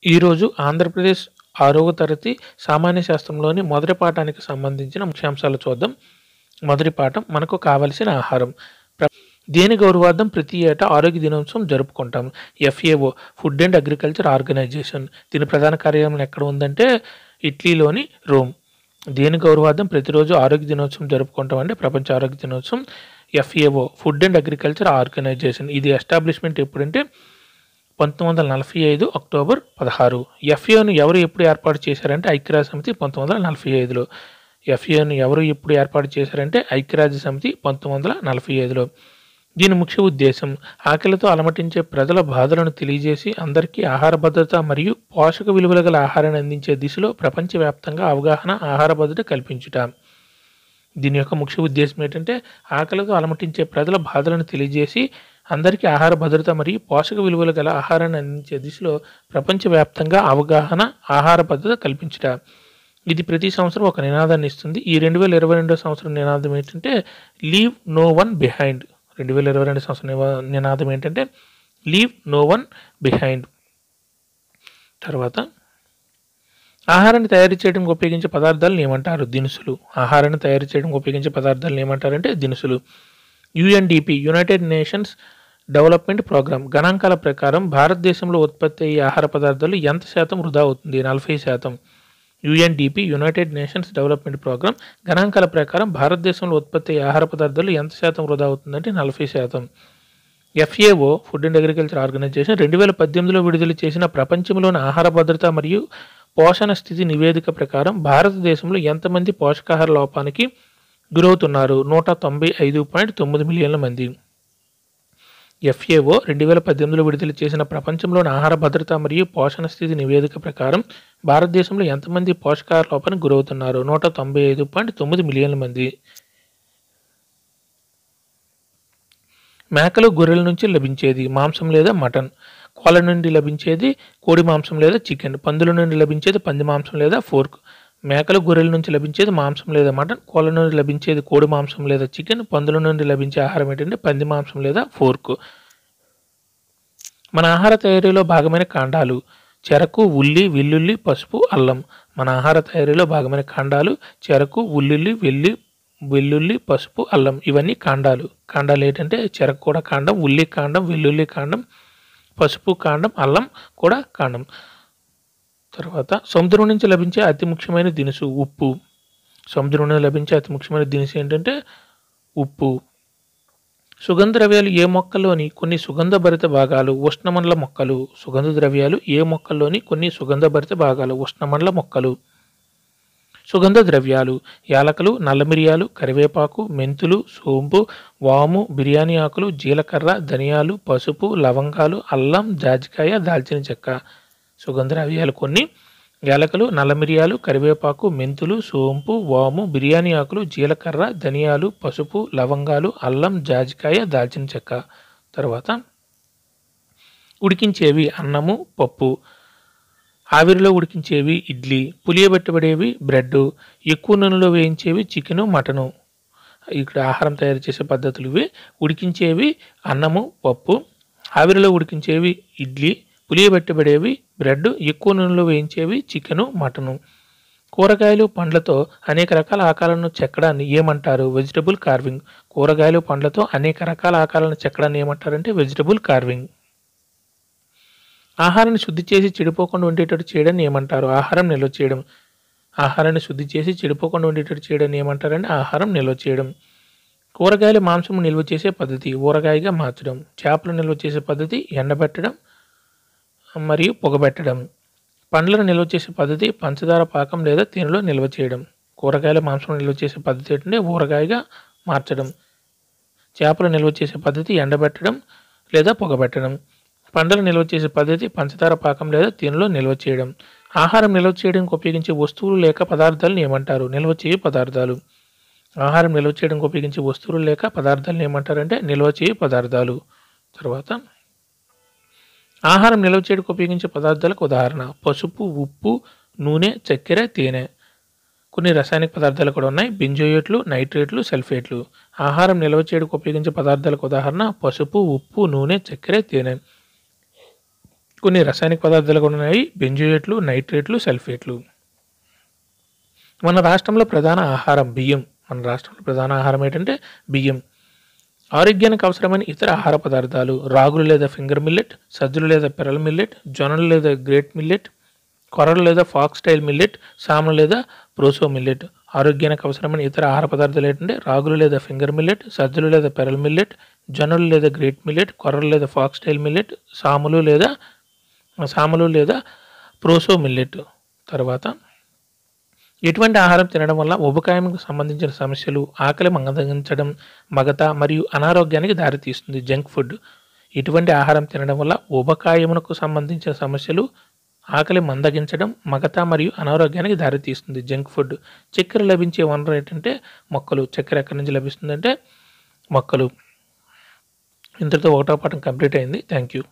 ఈరోజు ఆంధ్రప్రదేశ్ 6వ తరగతి సామాన్య శాస్త్రంలోని మొదటి పాఠానికి సంబంధించిన ముఖ్యాంశాలు చూద్దాం. మొదటి పాఠం మనకు కావలసిన ఆహారం. దేని గౌరవార్థం ప్రతి ఏటా ఆరోగ్య దినోత్సవం జరుపుకుంటాం. FAO food and agriculture organization. దీని ప్రధాన కార్యాలయం ఎక్కడ ఉందంటే ఇటలీలోని రోమ్. దేని గౌరవార్థం ప్రతిరోజు ఆరోగ్య దినోత్సవం జరుపుకుంటాం అంటే ప్రపంచ ఆరోగ్య దినోత్సవం. FAO food and agriculture organization. ఇది ఎస్టాబ్లిష్మెంట్ ఎప్పుడంటే 1945 అక్టోబర్ 16. FAOను ఎవరు ఎప్పుడు ఏర్పాటు చేశారంటే ఐక్యరాజ్య సమితి 1945లో. FAOను ఎవరు ఎప్పుడు ఏర్పాటు చేశారంటే ఐక్యరాజ్య సమితి 1945లో. దీని ముఖ్య ఉద్దేశం ఆకలితో అలమటించే ప్రజల బాధలను తెలియజేసి అందరికీ ఆహార భద్రత మరియు పోషక విలువలు గల ఆహారాన్ని అందించే దిశలో ప్రపంచవ్యాప్తంగా అవగాహన, ఆహార భద్రత కల్పించుట. దీని యొక్క ముఖ్య ఉద్దేశం ఏంటంటే ఆకలితో అలమటించే ప్రజల బాధలను తెలియజేసి అందరికీ ఆహార భద్రత మరియు పోషక విలువలు గల ఆహారాన్ని అందించే దిశలో ప్రపంచవ్యాప్తంగా అవగాహన, ఆహార భద్రత కల్పించుట. ఇది ప్రతి సంవత్సరం ఒక నినాదాన్ని ఇస్తుంది. ఈ 2022 సంవత్సరం నినాదం ఏంటంటే లీవ్ నో వన్ బిహైండ్. 2022 సంవత్సరం నినాదం ఏంటంటే లీవ్ నో వన్ బిహైండ్. తర్వాత ఆహారాన్ని తయారు చేయడానికి ఉపయోగించే పదార్థాలను ఏమంటారు? దినుసులు. ఆహారాన్ని తయారు చేయడానికి ఉపయోగించే పదార్థాలను ఏమంటారంటే దినుసులు. UNDP United Nations development programme గణాంకాల ప్రకారం భారతదేశంలో ఉత్పత్తి అయ్యే ఆహార పదార్థాలు ఎంత శాతం వృధా అవుతుంది? 40%. UNDP United Nations development programme గణాంకాల ప్రకారం భారతదేశంలో ఉత్పత్తి అయ్యే ఆహార పదార్థాలు ఎంత శాతం వృధా అవుతుందంటే 40%. FAO food and agriculture organisation 2018లో విడుదల చేసిన ప్రపంచంలోని ఆహార భద్రత మరియు పోషణ స్థితి నివేదిక ప్రకారం భారతదేశంలో ఎంతమంది పోషకాహార లోపానికి గురవుతున్నారు? 195.9 మిలియన్ల మంది. FAO 2018లో విడుదల చేసిన ప్రపంచంలోని ఆహార భద్రత మరియు పోషణ స్థితి నివేదిక ప్రకారం భారతదేశంలో ఎంతమంది పోషకాహార లోపానికి గురవుతున్నారు? 195.9 మిలియన్ల మంది. మేకలు, గొర్రెల నుంచి లభించేది మాంసం లేదా మటన్. కోళ్ళ నుండి లభించేది కోడి మాంసం లేదా చికెన్. పందుల నుండి లభించేది పంది మాంసం లేదా పోర్క్. మేకలు, గొర్రెల నుంచి లభించేది మాంసం లేదా మటన్. కోళ్ళ నుండి లభించేది కోడి మాంసం లేదా చికెన్. పందుల నుండి లభించే ఆహారం ఏంటంటే పంది మాంసం లేదా పోర్క్. మన ఆహార తయారీలో భాగమైన కాండాలు చెరకు, ఉల్లి, వెల్లుల్లి, పసుపు, అల్లం. మన ఆహార తయారీలో భాగమైన కాండాలు చెరకు, వెల్లుల్లి, పసుపు, అల్లం. ఇవన్నీ కాండాలు. కాండాలు ఏంటంటే చెరకు కూడా కాండం, ఉల్లి కాండం, వెల్లుల్లి కాండం, పసుపు కాండం, అల్లం కూడా కాండం. తర్వాత సముద్రం నుంచి లభించే అతి ముఖ్యమైన దినుసు ఉప్పు. సముద్రం నుంచి లభించే అతి ముఖ్యమైన దినుసు ఏంటంటే ఉప్పు. సుగంధ ద్రవ్యాలు ఏ మొక్కల్లోని కొన్ని సుగంధభరిత భాగాలు? ఉష్ణమండల మొక్కలు. సుగంధ ద్రవ్యాలు ఏ మొక్కల్లోని కొన్ని సుగంధభరిత భాగాలు? ఉష్ణమండల మొక్కలు. సుగంధ ద్రవ్యాలు యాలకులు, నల్ల మిరియాలు, కరివేపాకు, మెంతులు, సోంపు, వాము, బిర్యానీ ఆకులు, జీలకర్ర, ధనియాలు, పసుపు, లవంగాలు, అల్లం, జాజికాయ, దాల్చిన చెక్క. సుగంధ ద్రవ్యాలు కొన్ని యాలకులు, నల్ల మిరియాలు, కరివేపాకు, మెంతులు, సోంపు, వాము, బిర్యానీ ఆకులు, జీలకర్ర, ధనియాలు, పసుపు, లవంగాలు, అల్లం, జాజికాయ, దాల్చిన చెక్క. తర్వాత ఉడికించేవి అన్నము, పప్పు. ఆవిరిలో ఉడికించేవి ఇడ్లీ. పులియబెట్టబడేవి బ్రెడ్. ఎక్కువ నూనెలో వేయించేవి చికెను, మటను. ఇక్కడ ఆహారం తయారు చేసే పద్ధతులు ఇవి. ఉడికించేవి అన్నము, పప్పు. ఆవిరిలో ఉడికించేవి ఇడ్లీ. పులియబెట్టబడేవి బ్రెడ్. ఎక్కువ నూనెలో వేయించేవి చికెను, మటను. కూరగాయలు, పండ్లతో అనేక రకాల ఆకారాలను చెక్కడాన్ని ఏమంటారు? Vegetable carving. కూరగాయలు, పండ్లతో అనేక రకాల ఆకారాలను చెక్కడాన్ని ఏమంటారంటే వెజిటబుల్ కార్వింగ్. ఆహారాన్ని శుద్ధి చేసి చెడిపోకుండా ఉండేటట్టు చేయడాన్ని ఏమంటారు? ఆహారం నిల్వ చేయడం. ఆహారాన్ని శుద్ధి చేసి చెడిపోకుండా ఉండేటట్టు చేయడాన్ని ఏమంటారంటే ఆహారం నిల్వ చేయడం. కూరగాయల మాంసం నిల్వ చేసే పద్ధతి ఊరగాయగా మార్చడం. చేపలు నిల్వ చేసే పద్ధతి ఎండబెట్టడం మరియు పొగబెట్టడం. పండ్లను నిల్వ చేసే పద్ధతి పంచదార పాకం లేదా తేనెలో నిల్వ చేయడం. కూరగాయల మాంసం నిల్వ చేసే పద్ధతి ఏంటంటే ఊరగాయగా మార్చడం. చేపలు నిల్వ చేసే పద్ధతి ఎండబెట్టడం లేదా పొగబెట్టడం. పండ్లను నిల్వ చేసే పద్ధతి పంచదార పాకం లేదా తేనెలో నిల్వ చేయడం. ఆహారం నిల్వ చేయడానికి ఉపయోగించే వస్తువులు లేక పదార్థాలను ఏమంటారు? నిల్వ చేయు పదార్థాలు. ఆహారం నిల్వ చేయడానికి ఉపయోగించే వస్తువులు లేక పదార్థాలను ఏమంటారంటే నిల్వ చేయు పదార్థాలు. తర్వాత ఆహారం నిల్వ చేయడానికి ఉపయోగించే పదార్థాలకు ఉదాహరణ పసుపు, ఉప్పు, నూనె, చక్కెర, తేనె. కొన్ని రసాయనిక పదార్థాలు కూడా ఉన్నాయి. బెంజోయేట్లు, నైట్రేట్లు, సల్ఫేట్లు. ఆహారం నిల్వ చేయడానికి ఉపయోగించే పదార్థాలకు ఉదాహరణ పసుపు, ఉప్పు, నూనె, చక్కెర, తేనె. కొన్ని రసాయనిక పదార్థాలు కూడా ఉన్నాయి. బెంజోయేట్లు, నైట్రేట్లు, సల్ఫేట్లు. మన రాష్ట్రంలో ప్రధాన ఆహారం బియ్యం. మన రాష్ట్రంలో ప్రధాన ఆహారం ఏంటంటే బియ్యం. ఆరోగ్యానికి అవసరమైన ఇతర ఆహార పదార్థాలు రాగులు లేదా ఫింగర్ మిల్లెట్, సజ్జలు లేదా పెరల్ మిల్లెట్, జొన్నలు లేదా గ్రేట్ మిల్లెట్, కొర్రలు లేదా ఫాక్స్ స్టైల్ మిల్లెట్, సామలు లేదా ప్రోసో మిల్లెట్. ఆరోగ్యానికి అవసరమైన ఇతర ఆహార పదార్థాలు ఏంటంటే రాగులు లేదా ఫింగర్ మిల్లెట్, సజ్జలు లేదా పెరల్ మిల్లెట్, జొన్నలు లేదా గ్రేట్ మిల్లెట్, కొర్రలు లేదా ఫాక్స్ స్టైల్ మిల్లెట్, సామలు లేదా ప్రోసో మిల్లెట్. తర్వాత ఎటువంటి ఆహారం తినడం వల్ల ఉబకాయంకు సంబంధించిన సమస్యలు, ఆకలి మందగించడం, మగత మరియు అనారోగ్యానికి దారితీస్తుంది? Junk food. ఇటువంటి ఆహారం తినడం వల్ల ఉబకాయమునకు సంబంధించిన సమస్యలు, ఆకలి మందగించడం, మగత మరియు అనారోగ్యానికి దారితీస్తుంది. Junk food. చక్కెర లభించే వనరు ఏంటంటే మొక్కలు. చక్కెర ఎక్కడి నుంచి లభిస్తుందంటే మొక్కలు. ఇంతటితో 1వ పాఠం కంప్లీట్ అయింది. Thank you.